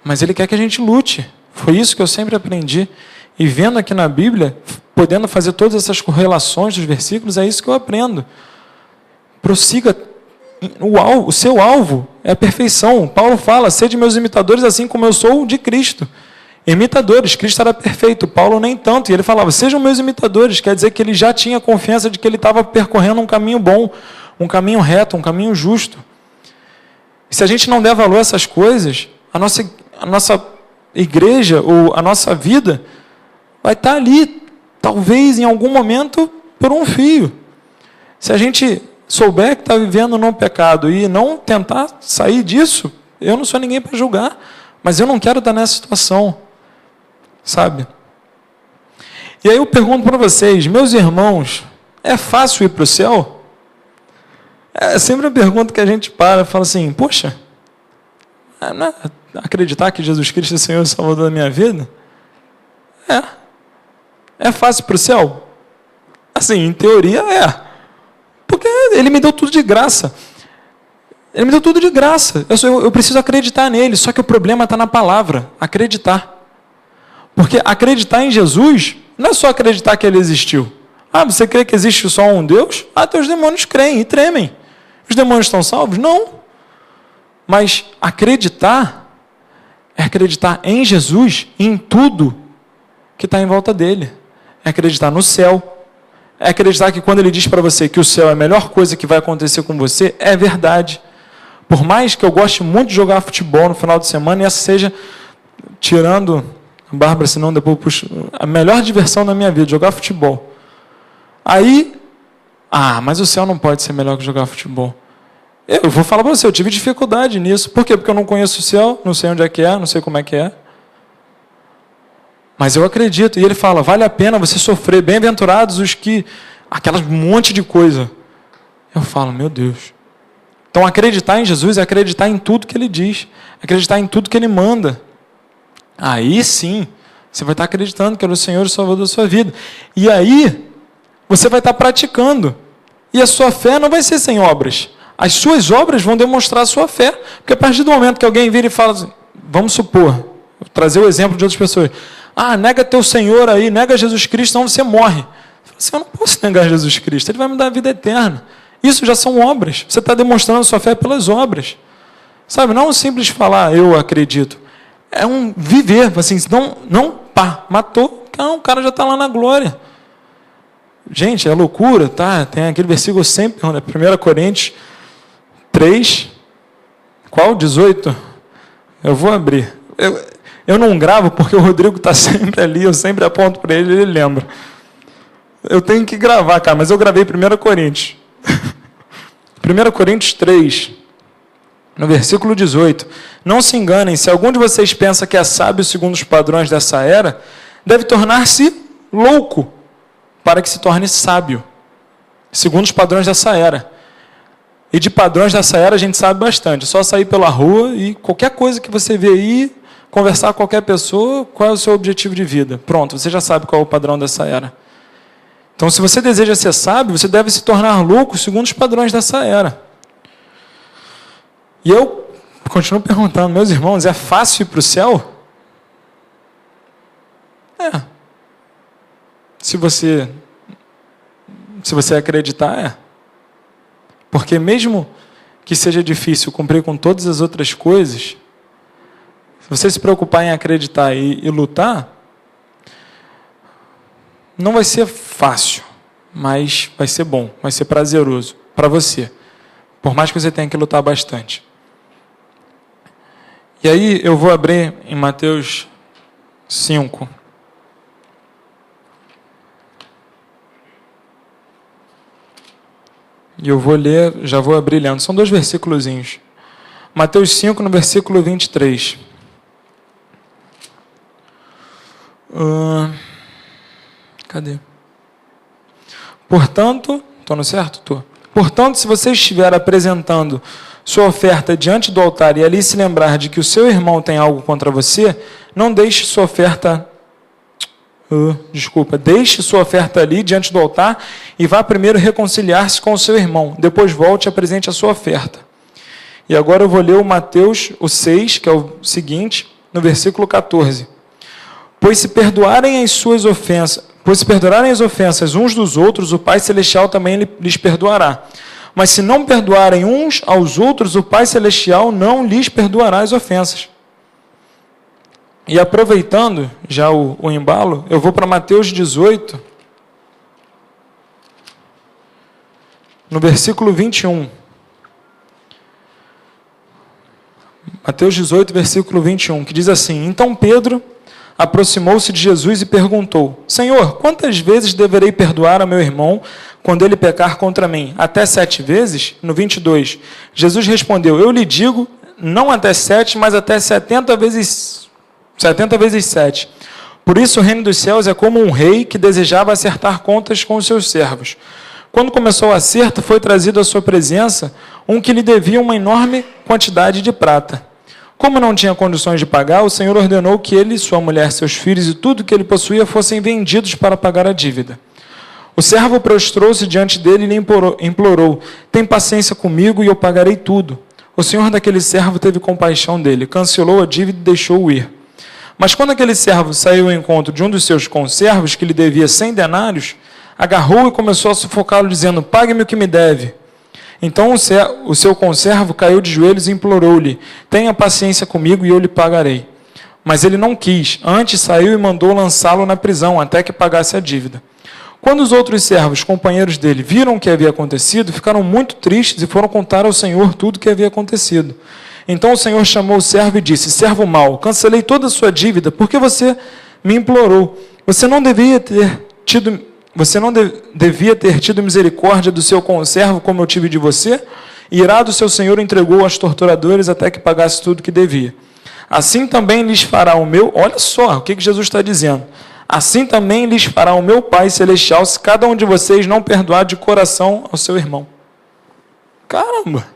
Mas Ele quer que a gente lute. Foi isso que eu sempre aprendi. E vendo aqui na Bíblia, podendo fazer todas essas correlações dos versículos, é isso que eu aprendo. Prossiga. O seu alvo é a perfeição. Paulo fala, sede meus imitadores assim como eu sou de Cristo. Imitadores, Cristo era perfeito, Paulo nem tanto. E ele falava, sejam meus imitadores. Quer dizer que ele já tinha confiança de que ele estava percorrendo um caminho bom, um caminho reto, um caminho justo. E se a gente não der valor a essas coisas, a nossa igreja ou a nossa vida vai estar ali, talvez em algum momento, por um fio. Se a gente souber que está vivendo num pecado e não tentar sair disso, eu não sou ninguém para julgar, mas eu não quero estar nessa situação, sabe? E aí eu pergunto para vocês, meus irmãos, é fácil ir para o céu? É sempre a pergunta que a gente para e fala assim, poxa, não é acreditar que Jesus Cristo é o Senhor e Salvador da minha vida? É fácil para o céu? Assim, em teoria é. Porque Ele me deu tudo de graça. Ele me deu tudo de graça. Eu preciso acreditar nele. Só que o problema está na palavra, acreditar. Porque acreditar em Jesus não é só acreditar que Ele existiu. Ah, você crê que existe só um Deus? Ah, teus demônios creem e tremem. Os demônios estão salvos? Não. Mas acreditar é acreditar em Jesus e em tudo que está em volta dele. É acreditar no céu. É acreditar que quando Ele diz para você que o céu é a melhor coisa que vai acontecer com você, é verdade. Por mais que eu goste muito de jogar futebol no final de semana, e essa seja, tirando a Bárbara, senão depois eu puxo, a melhor diversão da minha vida, jogar futebol. Aí, mas o céu não pode ser melhor que jogar futebol. Eu vou falar para você, eu tive dificuldade nisso. Por quê? Porque eu não conheço o céu, não sei onde é que é, não sei como é que é. Mas eu acredito. E ele fala, vale a pena você sofrer, bem-aventurados os que... Aquelas monte de coisa. Eu falo, meu Deus. Então acreditar em Jesus é acreditar em tudo que Ele diz. Acreditar em tudo que Ele manda. Aí sim, você vai estar acreditando que Ele é o Senhor e Salvador da sua vida. E aí, você vai estar praticando. E a sua fé não vai ser sem obras. As suas obras vão demonstrar a sua fé. Porque a partir do momento que alguém vira e fala, assim, vamos supor, vou trazer o exemplo de outras pessoas. Nega teu Senhor aí, nega Jesus Cristo, senão você morre. Eu não posso negar Jesus Cristo, Ele vai me dar a vida eterna. Isso já são obras. Você está demonstrando a sua fé pelas obras. Sabe, não é um simples falar, eu acredito. É um viver, assim, matou, o cara já está lá na glória. Gente, é loucura, tá? Tem aquele versículo sempre, 1 Coríntios 3, qual? 18? Eu vou abrir. Eu não gravo porque o Rodrigo está sempre ali, eu sempre aponto para ele e ele lembra. Eu tenho que gravar, cara, mas eu gravei 1 Coríntios. 1 Coríntios 3, no versículo 18. Não se enganem, se algum de vocês pensa que é sábio segundo os padrões dessa era, deve tornar-se louco para que se torne sábio, segundo os padrões dessa era. E de padrões dessa era a gente sabe bastante. É só sair pela rua e qualquer coisa que você vê aí, conversar com qualquer pessoa, qual é o seu objetivo de vida. Pronto, você já sabe qual é o padrão dessa era. Então, se você deseja ser sábio, você deve se tornar louco segundo os padrões dessa era. E eu continuo perguntando, meus irmãos, é fácil ir para o céu? É. Se você acreditar, é. Porque mesmo que seja difícil cumprir com todas as outras coisas, se você se preocupar em acreditar e lutar, não vai ser fácil, mas vai ser bom, vai ser prazeroso para você, por mais que você tenha que lutar bastante. E aí eu vou abrir em Mateus 5. E eu vou ler, já vou abrir lendo. São 2 versículozinhos. Mateus 5, no versículo 23. Cadê? Portanto, estou no certo? Estou. Portanto, se você estiver apresentando sua oferta diante do altar e ali se lembrar de que o seu irmão tem algo contra você, não deixe sua oferta... deixe sua oferta ali diante do altar e vá primeiro reconciliar-se com o seu irmão. Depois volte e apresente a sua oferta. E agora eu vou ler o Mateus, o 6, que é o seguinte, no versículo 14. Pois se perdoarem as ofensas uns dos outros, o Pai Celestial também lhes perdoará. Mas se não perdoarem uns aos outros, o Pai Celestial não lhes perdoará as ofensas. E aproveitando já o embalo, eu vou para Mateus 18, no versículo 21. Mateus 18, versículo 21, que diz assim: Então Pedro aproximou-se de Jesus e perguntou: Senhor, quantas vezes deverei perdoar ao meu irmão quando ele pecar contra mim? Até 7 vezes? No 22, Jesus respondeu: Eu lhe digo, não até 7, mas até 70 vezes 7. Por isso o reino dos céus é como um rei que desejava acertar contas com os seus servos. Quando começou o acerto, foi trazido à sua presença um que lhe devia uma enorme quantidade de prata. Como não tinha condições de pagar, o Senhor ordenou que ele, sua mulher, seus filhos e tudo que ele possuía fossem vendidos para pagar a dívida. O servo prostrou-se diante dele e lhe implorou: Tem paciência comigo e eu pagarei tudo. O senhor daquele servo teve compaixão dele, cancelou a dívida e deixou-o ir. Mas quando aquele servo saiu ao encontro de um dos seus conservos, que lhe devia 100 denários, agarrou-o e começou a sufocá-lo, dizendo: Pague-me o que me deve. Então o seu conservo caiu de joelhos e implorou-lhe: Tenha paciência comigo e eu lhe pagarei. Mas ele não quis, antes saiu e mandou lançá-lo na prisão, até que pagasse a dívida. Quando os outros servos, companheiros dele, viram o que havia acontecido, ficaram muito tristes e foram contar ao Senhor tudo o que havia acontecido. Então o Senhor chamou o servo e disse: Servo mau, cancelei toda a sua dívida, porque você me implorou. Você não devia ter tido misericórdia do seu conservo como eu tive de você? E irado seu senhor entregou aos torturadores até que pagasse tudo que devia. Assim também lhes fará o meu... Olha só o que Jesus está dizendo. Assim também lhes fará o meu Pai Celestial se cada um de vocês não perdoar de coração ao seu irmão. Caramba!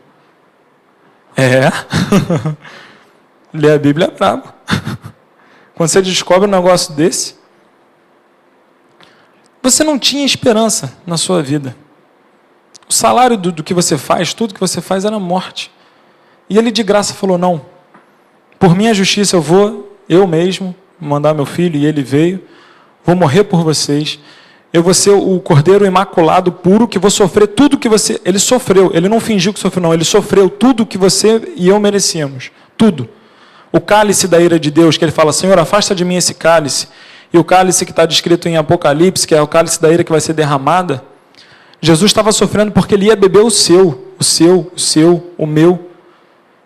Ler a Bíblia é brabo. Quando você descobre um negócio desse, você não tinha esperança na sua vida. O salário do que você faz, tudo que você faz, era morte. E ele de graça falou: não, por minha justiça eu mesmo, mandar meu filho, e ele veio, vou morrer por vocês, eu vou ser o cordeiro imaculado, puro, que vou sofrer tudo que você... Ele sofreu, ele não fingiu que sofreu, não, ele sofreu tudo que você e eu merecíamos, tudo. O cálice da ira de Deus, que ele fala: Senhor, afasta de mim esse cálice. E o cálice que está descrito em Apocalipse, que é o cálice da ira que vai ser derramada, Jesus estava sofrendo porque ele ia beber o meu.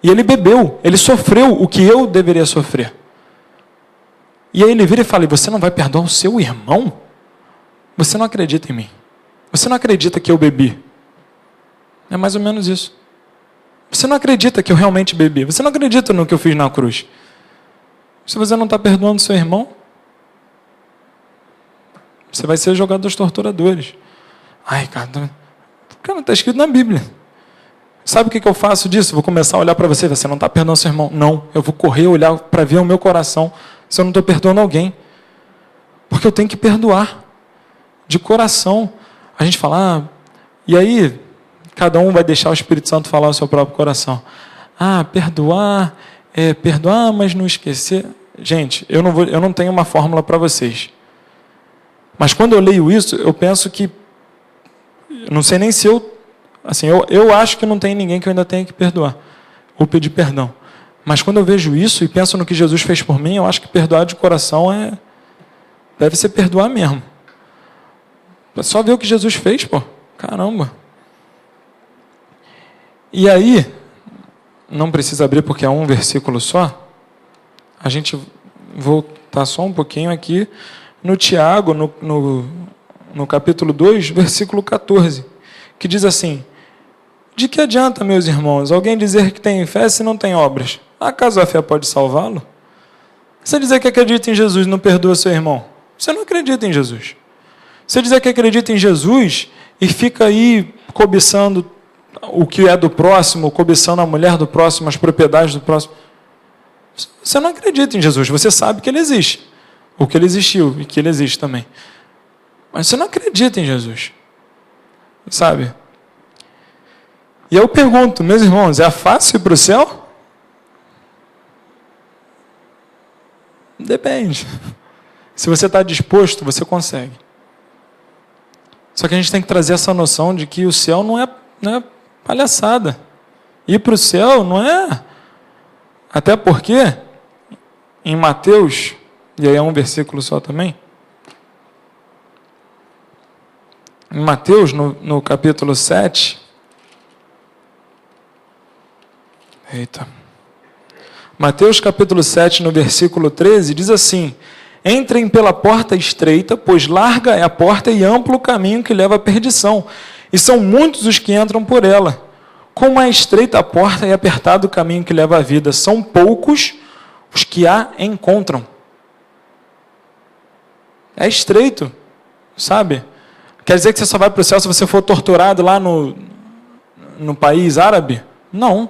E ele bebeu, ele sofreu o que eu deveria sofrer. E aí ele vira e fala: e você não vai perdoar o seu irmão? Você não acredita em mim. Você não acredita que eu bebi. É mais ou menos isso. Você não acredita que eu realmente bebi. Você não acredita no que eu fiz na cruz. Se você não está perdoando seu irmão, você vai ser jogado aos torturadores. Ai, cara, está escrito na Bíblia. Sabe o que eu faço disso? Vou começar a olhar para você. Você não está perdoando seu irmão? Não, eu vou correr, olhar para ver o meu coração se eu não estou perdoando alguém. Porque eu tenho que perdoar. de coração. A gente fala, e aí cada um vai deixar o Espírito Santo falar o seu próprio coração. Perdoar, perdoar, mas não esquecer. Gente, eu não tenho uma fórmula para vocês. Mas quando eu leio isso, eu penso que, não sei nem se eu acho que não tem ninguém que eu ainda tenha que perdoar, ou pedir perdão. Mas quando eu vejo isso e penso no que Jesus fez por mim, eu acho que perdoar de coração deve ser perdoar mesmo. É só ver o que Jesus fez, pô. Caramba. E aí, não precisa abrir porque é um versículo só. A gente voltar só um pouquinho aqui no Tiago, no capítulo 2, versículo 14, que diz assim: de que adianta, meus irmãos, alguém dizer que tem fé se não tem obras? Acaso a fé pode salvá-lo? Você dizer que acredita em Jesus e não perdoa seu irmão, você não acredita em Jesus. Você dizer que acredita em Jesus e fica aí cobiçando o que é do próximo, cobiçando a mulher do próximo, as propriedades do próximo, você não acredita em Jesus. Você sabe que ele existe, ou que ele existiu e que ele existe também, mas você não acredita em Jesus, sabe? E eu pergunto, meus irmãos, é fácil ir para o céu? Depende. Se você está disposto, você consegue. Só que a gente tem que trazer essa noção de que o céu não é palhaçada. Ir para o céu não é... Até porque, em Mateus, e aí é um versículo só também, em Mateus, no capítulo 7, Mateus capítulo 7, no versículo 13, diz assim: entrem pela porta estreita, pois larga é a porta e amplo o caminho que leva à perdição, e são muitos os que entram por ela. Como é estreita a porta e apertado o caminho que leva à vida, são poucos os que a encontram. É estreito, sabe? Quer dizer que você só vai para o céu se você for torturado lá no país árabe? Não.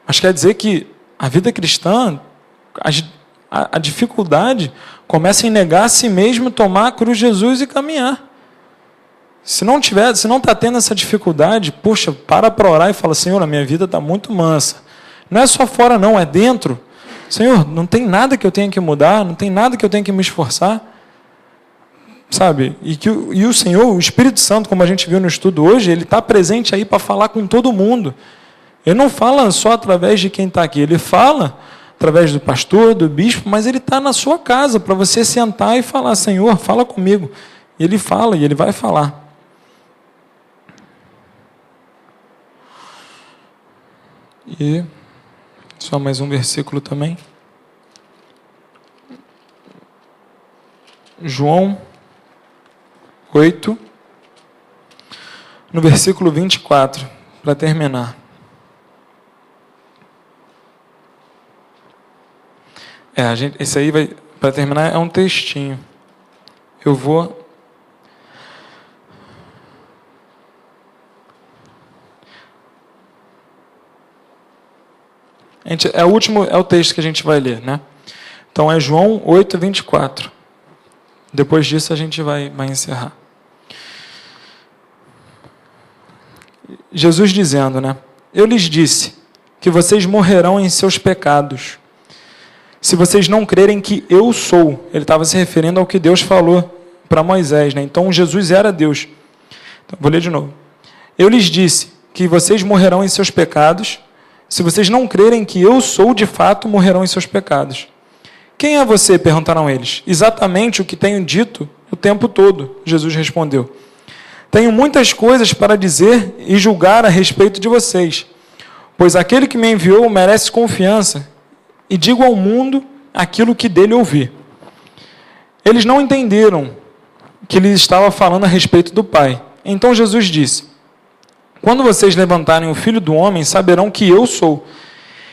Mas quer dizer que a vida cristã, a dificuldade começa em negar a si mesmo, tomar a cruz de Jesus e caminhar. Se não está tendo essa dificuldade, poxa, para orar e fala: Senhor, a minha vida está muito mansa. Não é só fora não, é dentro. Senhor, não tem nada que eu tenha que mudar, não tem nada que eu tenha que me esforçar. Sabe? E o Senhor, o Espírito Santo, como a gente viu no estudo hoje, ele está presente aí para falar com todo mundo. Ele não fala só através de quem está aqui, ele fala através do pastor, do bispo, mas ele está na sua casa para você sentar e falar: Senhor, fala comigo. E ele fala, e ele vai falar. E só mais um versículo também. João 8, no versículo 24, para terminar. Esse aí vai, para terminar, é um textinho. Eu vou... é o texto que a gente vai ler, né? Então é João 8, 24. Depois disso a gente vai encerrar. Jesus dizendo, né? Eu lhes disse que vocês morrerão em seus pecados, se vocês não crerem que eu sou. Ele estava se referindo ao que Deus falou para Moisés, né? Então Jesus era Deus. Então, vou ler de novo. Eu lhes disse que vocês morrerão em seus pecados, se vocês não crerem que eu sou, de fato, morrerão em seus pecados. Quem é você? Perguntaram eles. Exatamente o que tenho dito o tempo todo, Jesus respondeu. Tenho muitas coisas para dizer e julgar a respeito de vocês, pois aquele que me enviou merece confiança, e digo ao mundo aquilo que dele ouvi. Eles não entenderam que ele estava falando a respeito do Pai. Então Jesus disse: quando vocês levantarem o Filho do Homem, saberão que eu sou,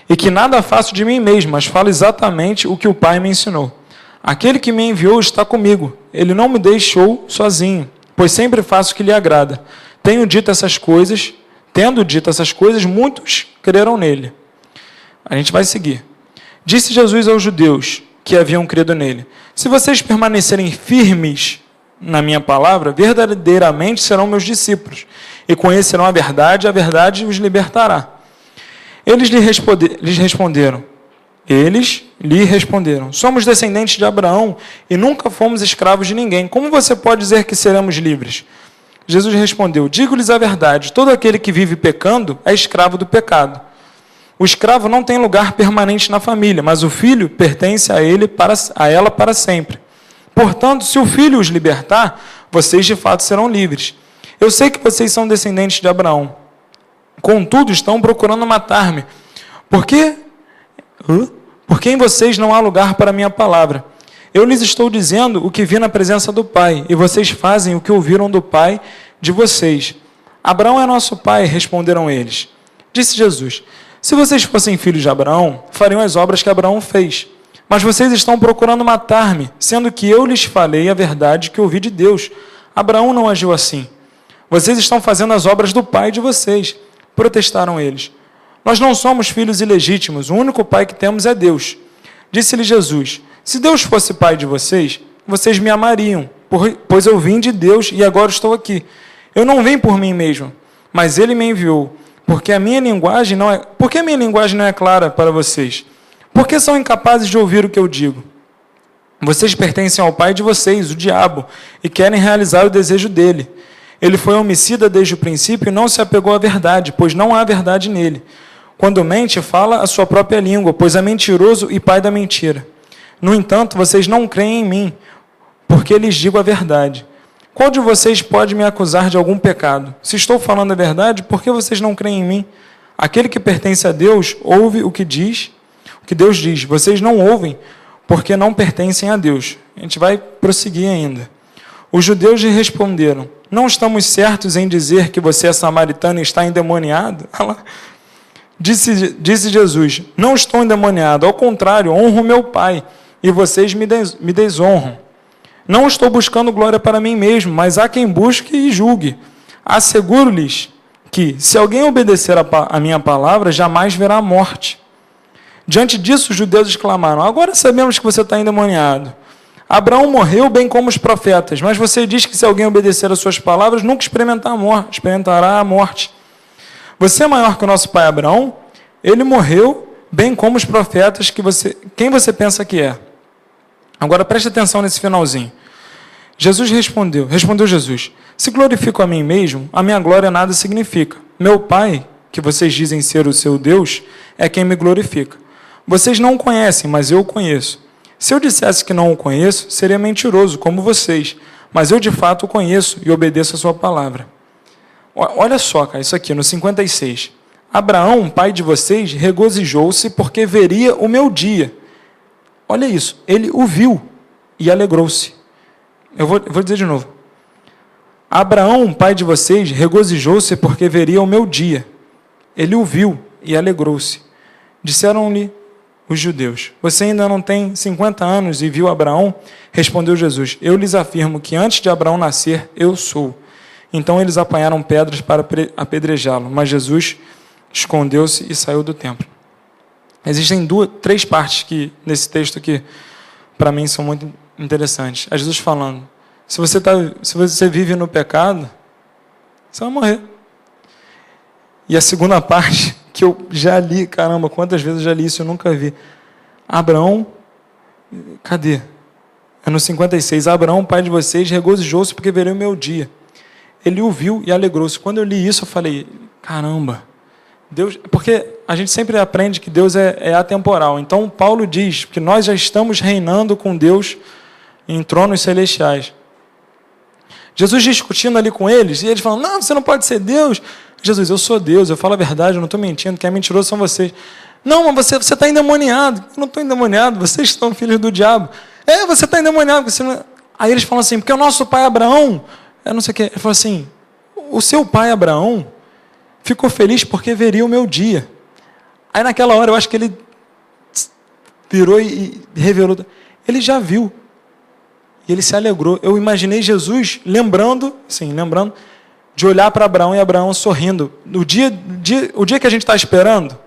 e que nada faço de mim mesmo, mas falo exatamente o que o Pai me ensinou. Aquele que me enviou está comigo. Ele não me deixou sozinho, pois sempre faço o que lhe agrada. Tendo dito essas coisas, muitos creram nele. A gente vai seguir. Disse Jesus aos judeus que haviam crido nele: se vocês permanecerem firmes na minha palavra, verdadeiramente serão meus discípulos, e conhecerão a verdade os libertará. Eles lhe responderam, somos descendentes de Abraão e nunca fomos escravos de ninguém. Como você pode dizer que seremos livres? Jesus respondeu, digo-lhes a verdade, todo aquele que vive pecando é escravo do pecado. O escravo não tem lugar permanente na família, mas o filho pertence a ela para sempre. Portanto, se o filho os libertar, vocês de fato serão livres. Eu sei que vocês são descendentes de Abraão. Contudo, estão procurando matar-me. Por que em vocês não há lugar para a minha palavra? Eu lhes estou dizendo o que vi na presença do Pai, e vocês fazem o que ouviram do Pai de vocês. Abraão é nosso pai, responderam eles. Disse Jesus, se vocês fossem filhos de Abraão, fariam as obras que Abraão fez. Mas vocês estão procurando matar-me, sendo que eu lhes falei a verdade que ouvi de Deus. Abraão não agiu assim. Vocês estão fazendo as obras do pai de vocês. Protestaram eles. Nós não somos filhos ilegítimos, o único pai que temos é Deus. Disse-lhe Jesus, se Deus fosse pai de vocês, vocês me amariam, pois eu vim de Deus e agora estou aqui. Eu não vim por mim mesmo, mas ele me enviou. Porque a minha linguagem não é clara para vocês? Por que são incapazes de ouvir o que eu digo? Vocês pertencem ao pai de vocês, o diabo, e querem realizar o desejo dele. Ele foi homicida desde o princípio e não se apegou à verdade, pois não há verdade nele. Quando mente, fala a sua própria língua, pois é mentiroso e pai da mentira. No entanto, vocês não creem em mim, porque lhes digo a verdade. Qual de vocês pode me acusar de algum pecado? Se estou falando a verdade, por que vocês não creem em mim? Aquele que pertence a Deus ouve o que Deus diz. Vocês não ouvem, porque não pertencem a Deus. A gente vai prosseguir ainda. Os judeus lhe responderam, não estamos certos em dizer que você é samaritano e está endemoniado? Disse Jesus, não estou endemoniado, ao contrário, honro meu Pai, e vocês me desonram. Não estou buscando glória para mim mesmo, mas há quem busque e julgue. Asseguro-lhes que, se alguém obedecer a minha palavra, jamais verá a morte. Diante disso, os judeus exclamaram, agora sabemos que você está endemoniado. Abraão morreu bem como os profetas, mas você diz que se alguém obedecer às suas palavras, nunca experimentará a morte. Você é maior que o nosso pai Abraão? Ele morreu bem como os profetas, quem você pensa que é? Agora preste atenção nesse finalzinho. Respondeu Jesus, se glorifico a mim mesmo, a minha glória nada significa. Meu Pai, que vocês dizem ser o seu Deus, é quem me glorifica. Vocês não o conhecem, mas eu o conheço. Se eu dissesse que não o conheço, seria mentiroso, como vocês. Mas eu de fato o conheço e obedeço a sua palavra. Olha só, cara, isso aqui, no 56. Abraão, pai de vocês, regozijou-se porque veria o meu dia. Olha isso, ele o viu e alegrou-se. Eu vou dizer de novo. Abraão, pai de vocês, regozijou-se porque veria o meu dia. Ele o viu e alegrou-se. Disseram-lhe os judeus, você ainda não tem 50 anos e viu Abraão? Respondeu Jesus, eu lhes afirmo que antes de Abraão nascer, eu sou. Então eles apanharam pedras para apedrejá-lo, mas Jesus escondeu-se e saiu do templo. Existem três partes nesse texto que, para mim, são muito interessantes. É Jesus falando, se você vive no pecado, você vai morrer. E a segunda parte, que eu já li, caramba, quantas vezes eu já li isso, eu nunca vi. Abraão, cadê? É no 56, Abraão, pai de vocês, regozijou-se porque verei o meu dia. Ele o viu e alegrou-se. Quando eu li isso, eu falei, caramba, Deus, porque a gente sempre aprende que Deus é atemporal. Então, Paulo diz que nós já estamos reinando com Deus em tronos celestiais. Jesus discutindo ali com eles, e eles falam, não, você não pode ser Deus. Jesus, eu sou Deus, eu falo a verdade, eu não estou mentindo, quem é mentiroso são vocês. Não, mas você está endemoniado. Eu não estou endemoniado, vocês estão filhos do diabo. Você está endemoniado. Aí eles falam assim, porque o nosso pai Abraão, não sei o quê. Ele falou assim, o seu pai Abraão ficou feliz porque veria o meu dia. Aí naquela hora eu acho que ele virou e revelou. Ele já viu. E ele se alegrou. Eu imaginei Jesus lembrando de olhar para Abraão e Abraão sorrindo. O dia que a gente está esperando,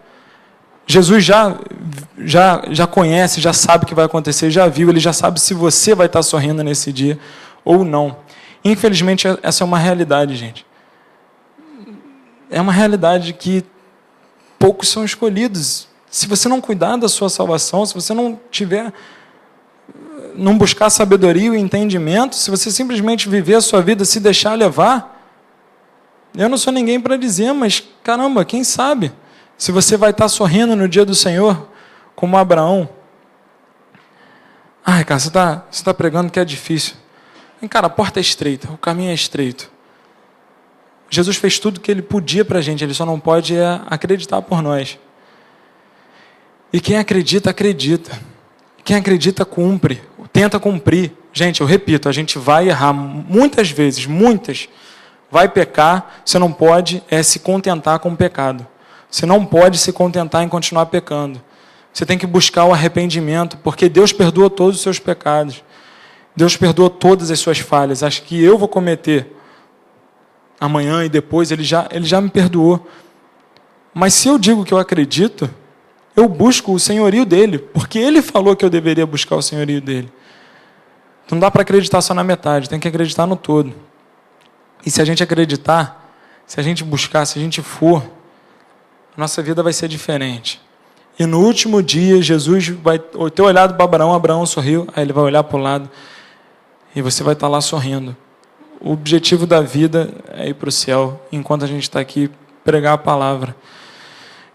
Jesus já conhece, já sabe o que vai acontecer, já viu, ele já sabe se você vai estar sorrindo nesse dia ou não. Infelizmente, essa é uma realidade, gente. É uma realidade que poucos são escolhidos. Se você não cuidar da sua salvação, se você não buscar sabedoria e entendimento, se você simplesmente viver a sua vida, se deixar levar, eu não sou ninguém para dizer, mas caramba, quem sabe? Se você vai estar sorrindo no dia do Senhor, como Abraão. Ai, cara, você está pregando que é difícil. Cara, a porta é estreita, o caminho é estreito. Jesus fez tudo o que Ele podia para a gente, Ele só não pode acreditar por nós. E quem acredita, acredita. Quem acredita, cumpre. Tenta cumprir. Gente, eu repito, a gente vai errar muitas vezes, muitas. Vai pecar, você não pode se contentar com o pecado. Você não pode se contentar em continuar pecando. Você tem que buscar o arrependimento, porque Deus perdoa todos os seus pecados. Deus perdoa todas as suas falhas. Acho que eu vou cometer amanhã e depois, Ele já me perdoou. Mas se eu digo que eu acredito, eu busco o senhorio dEle, porque Ele falou que eu deveria buscar o senhorio dEle. Não dá para acreditar só na metade, tem que acreditar no todo. E se a gente acreditar, se a gente buscar, se a gente for, a nossa vida vai ser diferente. E no último dia, Jesus vai ter olhado para Abraão, Abraão sorriu, aí Ele vai olhar para o lado, e você vai estar lá sorrindo. O objetivo da vida é ir para o céu, enquanto a gente está aqui, pregar a palavra.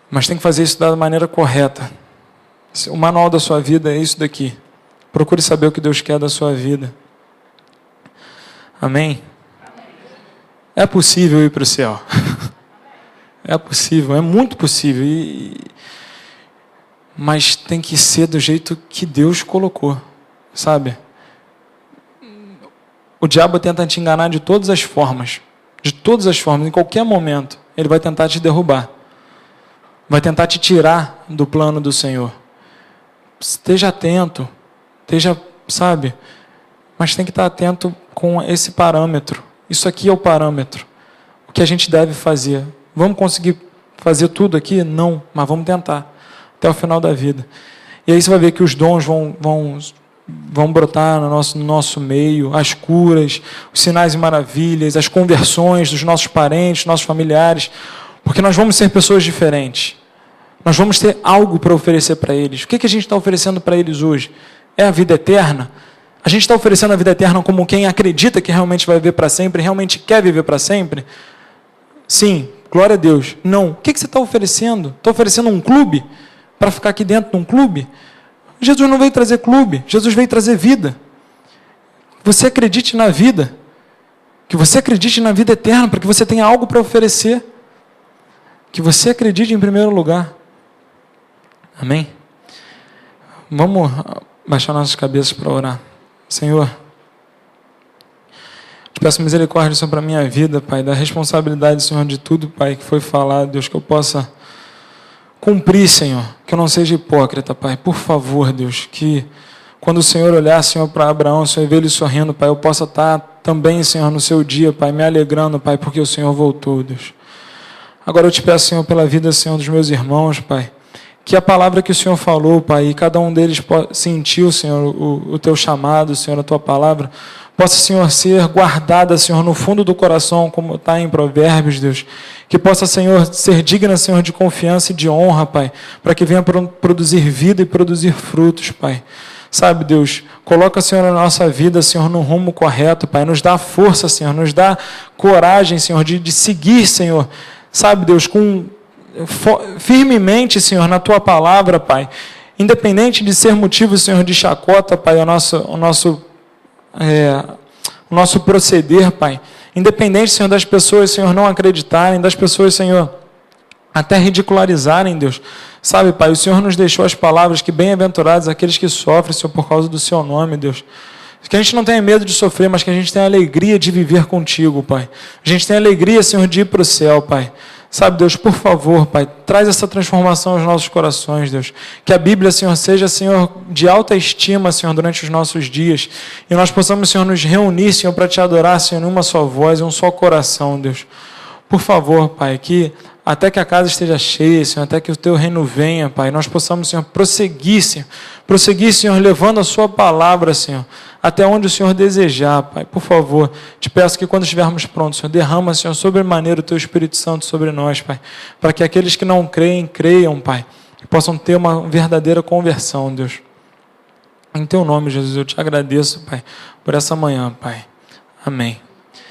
Mas tem que fazer isso da maneira correta. O manual da sua vida é isso daqui. Procure saber o que Deus quer da sua vida. Amém? É possível ir para o céu. É possível, é muito possível. Mas tem que ser do jeito que Deus colocou, sabe? O diabo tenta te enganar de todas as formas. De todas as formas, em qualquer momento. Ele vai tentar te derrubar. Vai tentar te tirar do plano do Senhor. Esteja atento. Sabe? Mas tem que estar atento com esse parâmetro. Isso aqui é o parâmetro. O que a gente deve fazer. Vamos conseguir fazer tudo aqui? Não, mas vamos tentar. Até o final da vida. E aí você vai ver que os dons vão brotar no nosso meio, as curas, os sinais e maravilhas, as conversões dos nossos parentes, nossos familiares, porque nós vamos ser pessoas diferentes. Nós vamos ter algo para oferecer para eles. O que a gente está oferecendo para eles hoje? É a vida eterna? A gente está oferecendo a vida eterna como quem acredita que realmente vai viver para sempre, realmente quer viver para sempre? Sim, glória a Deus. Não. O que você está oferecendo? Está oferecendo um clube? Para ficar aqui dentro de um clube? Jesus não veio trazer clube, Jesus veio trazer vida. Que você acredite na vida, que você acredite na vida eterna, para que você tenha algo para oferecer. Que você acredite em primeiro lugar. Amém? Vamos baixar nossas cabeças para orar. Senhor, te peço misericórdia sobre a minha vida, Pai, da responsabilidade, Senhor, de tudo, Pai, que foi falado, Deus, que eu possa cumprir, Senhor, que eu não seja hipócrita, Pai. Por favor, Deus, que quando o Senhor olhar, Senhor, para Abraão, Senhor, e ver ele sorrindo, Pai, eu possa estar também, Senhor, no seu dia, Pai, me alegrando, Pai, porque o Senhor voltou, Deus. Agora eu te peço, Senhor, pela vida, Senhor, dos meus irmãos, Pai, que a palavra que o Senhor falou, Pai, e cada um deles sentiu, Senhor, o teu chamado, Senhor, a tua palavra, possa, Senhor, ser guardada, Senhor, no fundo do coração, como está em Provérbios, Deus. Que possa, Senhor, ser digna, Senhor, de confiança e de honra, Pai, para que venha produzir vida e produzir frutos, Pai. Sabe, Deus, coloca, Senhor, a nossa vida, Senhor, no rumo correto, Pai. Nos dá força, Senhor, nos dá coragem, Senhor, de seguir, Senhor. Sabe, Deus, firmemente, Senhor, na Tua palavra, Pai. Independente de ser motivo, Senhor, de chacota, Pai, o nosso proceder, Pai. Independente, Senhor, das pessoas, Senhor, não acreditarem, das pessoas, Senhor, até ridicularizarem, Deus. Sabe, Pai, o Senhor nos deixou as palavras que bem-aventurados aqueles que sofrem, Senhor, por causa do Seu nome, Deus. Que a gente não tenha medo de sofrer, mas que a gente tenha alegria de viver contigo, Pai. A gente tenha alegria, Senhor, de ir para o céu, Pai. Sabe, Deus, por favor, Pai, traz essa transformação aos nossos corações, Deus. Que a Bíblia, Senhor, seja, Senhor, de alta estima, Senhor, durante os nossos dias. E nós possamos, Senhor, nos reunir, Senhor, para Te adorar, Senhor, em uma só voz, em um só coração, Deus. Por favor, Pai, que até que a casa esteja cheia, Senhor, até que o Teu reino venha, Pai, nós possamos, Senhor, prosseguir, Senhor, levando a Sua palavra, Senhor, até onde o Senhor desejar, Pai. Por favor, te peço que quando estivermos prontos, Senhor, derrama, Senhor, sobremaneira o Teu Espírito Santo sobre nós, Pai, para que aqueles que não creem, creiam, Pai, e possam ter uma verdadeira conversão, Deus. Em Teu nome, Jesus, eu te agradeço, Pai, por essa manhã, Pai. Amém.